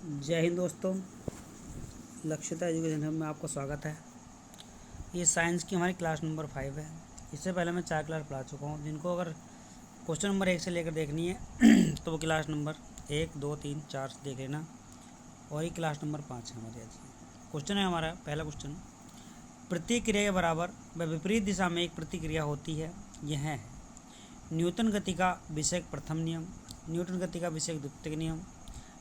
जय हिंद दोस्तों, लक्ष्यता education hub में आपका स्वागत है। ये साइंस की हमारी क्लास नंबर 5 है। इससे पहले मैं 4 क्लास पढ़ा चुका हूँ। जिनको अगर क्वेश्चन नंबर 1 से लेकर देखनी है तो वो क्लास नंबर 1, 2, 3, 4 से देख लेना। और ये क्लास नंबर 5 है हमारी आज की। क्वेश्चन है हमारा पहला क्वेश्चन, प्रतिक्रिया के बराबर व विपरीत दिशा में एक प्रतिक्रिया होती है, यह है न्यूटन गति का विषयक प्रथम नियम, न्यूटन गति का विषयक द्वितीयक नियम,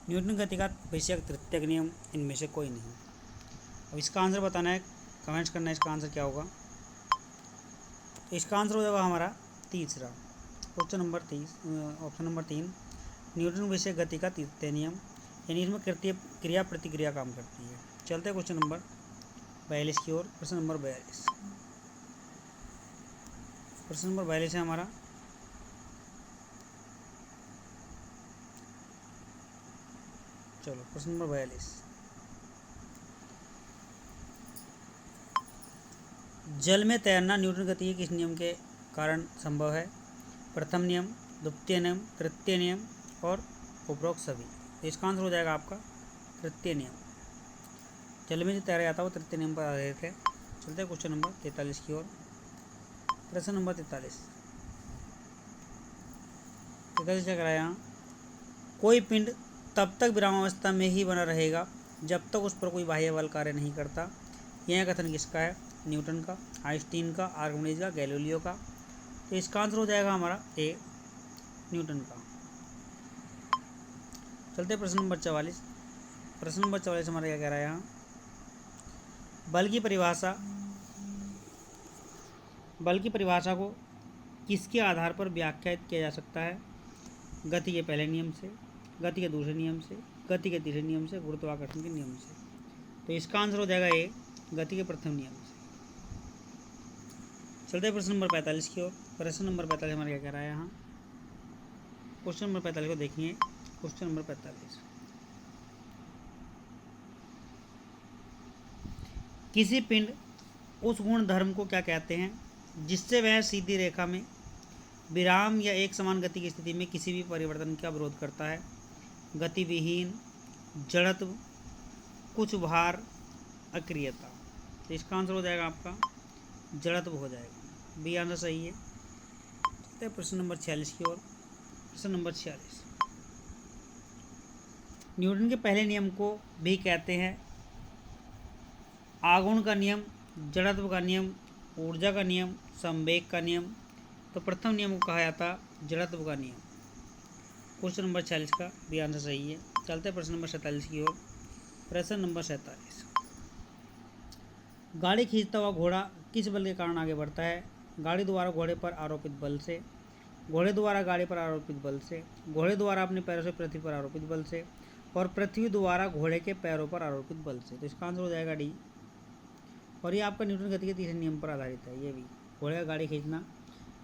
न्यूटन गति का विषयक तृतीयक नियम, इनमें से कोई नहीं। अब इसका आंसर बताना है, कमेंट्स करना है इसका आंसर क्या होगा। तो इसका आंसर हो जाएगा हमारा तीसरा, question number 30, option number 3, Newton विषयक गति का तृतीय नियम, यानी इसमें क्रिया प्रतिक्रिया काम करती है। चलते हैं क्वेश्चन नंबर 42 की ओर। प्रश्न नंबर 42, प्रश्न नंबर 42 है हमारा, चलो प्रश्न नंबर 42, जल में तैरना न्यूटन गति के किस नियम के कारण संभव है? प्रथम नियम, द्वितीय नियम, तृतीय नियम और उपरोक्त सभी। तो इसका आंसर हो जाएगा आपका तृतीय नियम। जल में जो तैरा जाता है वो तृतीय नियम पर आधारित है। चलते हैं क्वेश्चन नंबर 43 की ओर। प्रश्न नंबर 43 क्या कराया यहाँ, कोई पिंड तब तक विरामावस्था में ही बना रहेगा जब तक उस पर कोई बाह्य बल कार्य नहीं करता। यह कथन किसका है? न्यूटन का, आइंस्टीन का, आर्किमिडीज का, गैलीलियो का। तो इसका आंसर हो जाएगा हमारा ए, न्यूटन का। चलते प्रश्न नंबर 44। प्रश्न नंबर 44 हमारा क्या कह रहा है यहाँ, बल की परिभाषा को किसके आधार पर व्याख्यात किया जा सकता है? गति के पहले नियम से, गति के दूसरे नियम से, गति के तीसरे नियम से, गुरुत्वाकर्षण के नियम से। तो इसका आंसर हो जाएगा ए, गति के प्रथम नियम से। चलते हैं प्रश्न नंबर 45 की ओर। प्रश्न नंबर 45 हमारा क्या कह रहा है यहाँ, क्वेश्चन नंबर 45 को देखिए। क्वेश्चन नंबर 45, किसी पिंड उस गुण धर्म को क्या कहते हैं जिससे वह सीधी रेखा में विराम या एक समान गति की स्थिति में किसी भी परिवर्तन का विरोध करता है? गति विहीन, जड़त्व, कुछ भार, अक्रियता। तो इसका आंसर हो जाएगा आपका जड़त्व हो जाएगा, बी आंसर सही है। चलते हैं प्रश्न नंबर 46 की ओर। प्रश्न नंबर 46, न्यूटन के पहले नियम को भी कहते हैं आघूर्ण का नियम, जड़त्व का नियम, ऊर्जा का नियम, संवेग का नियम। तो प्रथम नियम को कहा जाता जड़त्व का नियम। क्वेश्चन नंबर 46 का भी आंसर सही है। चलते हैं प्रश्न नंबर 47 की ओर। प्रश्न नंबर 47, गाड़ी खींचता हुआ घोड़ा किस बल के कारण आगे बढ़ता है? गाड़ी द्वारा घोड़े पर आरोपित बल से, घोड़े द्वारा गाड़ी पर आरोपित बल से, घोड़े द्वारा अपने पैरों से पृथ्वी पर आरोपित बल से, और पृथ्वी द्वारा घोड़े के पैरों पर आरोपित बल से। तो इसका आंसर हो जाएगा डी। और ये आपका न्यूटन गति के तीसरे नियम पर आधारित है। ये भी घोड़े का गाड़ी खींचना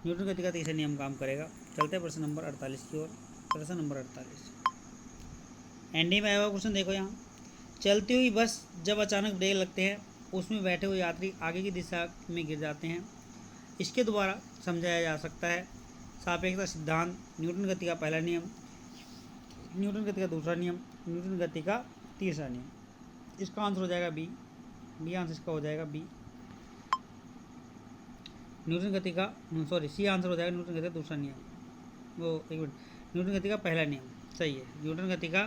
न्यूटन गति का तीसरा नियम काम करेगा। चलते हैं प्रश्न नंबर 48 की ओर। प्रश्न नंबर 48, एंडी में आया हुआ क्वेश्चन देखो यहाँ, चलती हुई बस जब अचानक ब्रेक लगते हैं उसमें बैठे हुए यात्री आगे की दिशा में गिर जाते हैं। इसके द्वारा समझाया जा सकता है सापेक्षता सिद्धांत, न्यूटन गति का पहला नियम, न्यूटन गति का दूसरा नियम, न्यूटन गति का तीसरा नियम। इसका आंसर हो जाएगा बी, बी आंसर इसका हो जाएगा बी, न्यूटन गति का, सॉरी सी आंसर हो जाएगा न्यूटन गति का दूसरा नियम, वो एक मिनट, न्यूटन गति का पहला नियम सही है। न्यूटन गति का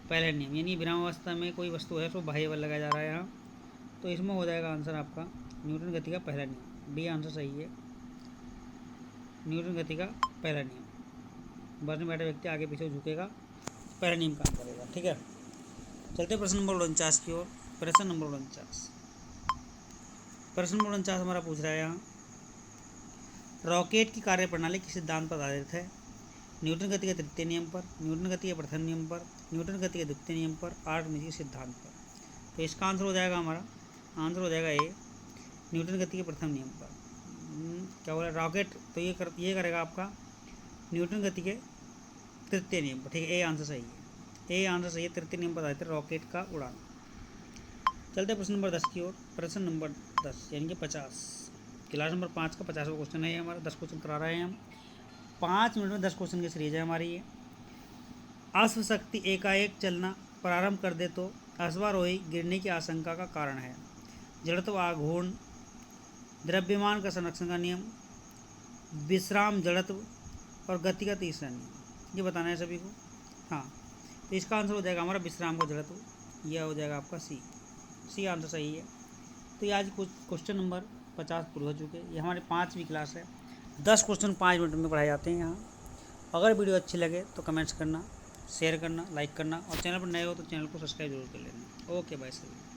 पहला नियम यानी विरामावस्था में कोई वस्तु है तो बाह्य बल लगाया जा रहा है यहाँ। तो इसमें हो जाएगा आंसर आपका न्यूटन गति का पहला नियम, डी आंसर सही है, न्यूटन गति का पहला नियम। बस में बैठा व्यक्ति आगे पीछे झुकेगा, पहला नियम काम करेगा। ठीक है, चलते प्रश्न नंबर 49 की ओर। प्रश्न नंबर 49, प्रश्न नंबर 49 हमारा पूछ रहा है यहाँ, रॉकेट की कार्यप्रणाली किस सिद्धांत पर आधारित है? न्यूटन गति के तृतीय नियम पर, न्यूटन गति के प्रथम नियम पर, न्यूटन गति के द्वितीय नियम पर, आर्किमिडीज के सिद्धांत पर। तो इसका आंसर हो जाएगा हमारा, आंसर हो जाएगा ए, न्यूटन गति के प्रथम नियम पर। क्या बोला रॉकेट, तो ये करेगा आपका न्यूटन गति के तृतीय नियम पर। ठीक है, ए आंसर सही है, ए आंसर सही है, तृतीय नियम पर आधारित रॉकेट का उड़ान। चलते प्रश्न नंबर 10 की ओर। प्रश्न नंबर 10 यानी कि 50, क्लास नंबर 5 का 50वां क्वेश्चन है हमारा। 10 क्वेश्चन करा रहे हैं हम, 5 मिनट में 10 क्वेश्चन की सीरीज है हमारी ये। अश्व शक्ति एकाएक चलना प्रारंभ कर दे तो अश्वारोही गिरने की आशंका का कारण है। जड़त्व आघूर्ण, द्रव्यमान का संरक्षण का नियम, विश्राम जड़त्व और गति का तीसरा नियम, ये बताना है सभी को। हाँ, तो इसका आंसर हो जाएगा हमारा विश्राम का जड़त्व, यह हो जाएगा आपका सी आंसर सही है। तो ये आज कुछ क्वेश्चन नंबर 50 पूरे हो चुके हैं। ये हमारी 5वीं क्लास है। 10 क्वेश्चन 5 मिनट में पढ़ाए जाते हैं यहाँ। अगर वीडियो अच्छी लगे तो कमेंट्स करना, शेयर करना, लाइक करना और चैनल पर नए हो तो चैनल को सब्सक्राइब जरूर कर लेना। ओके बाय सभी।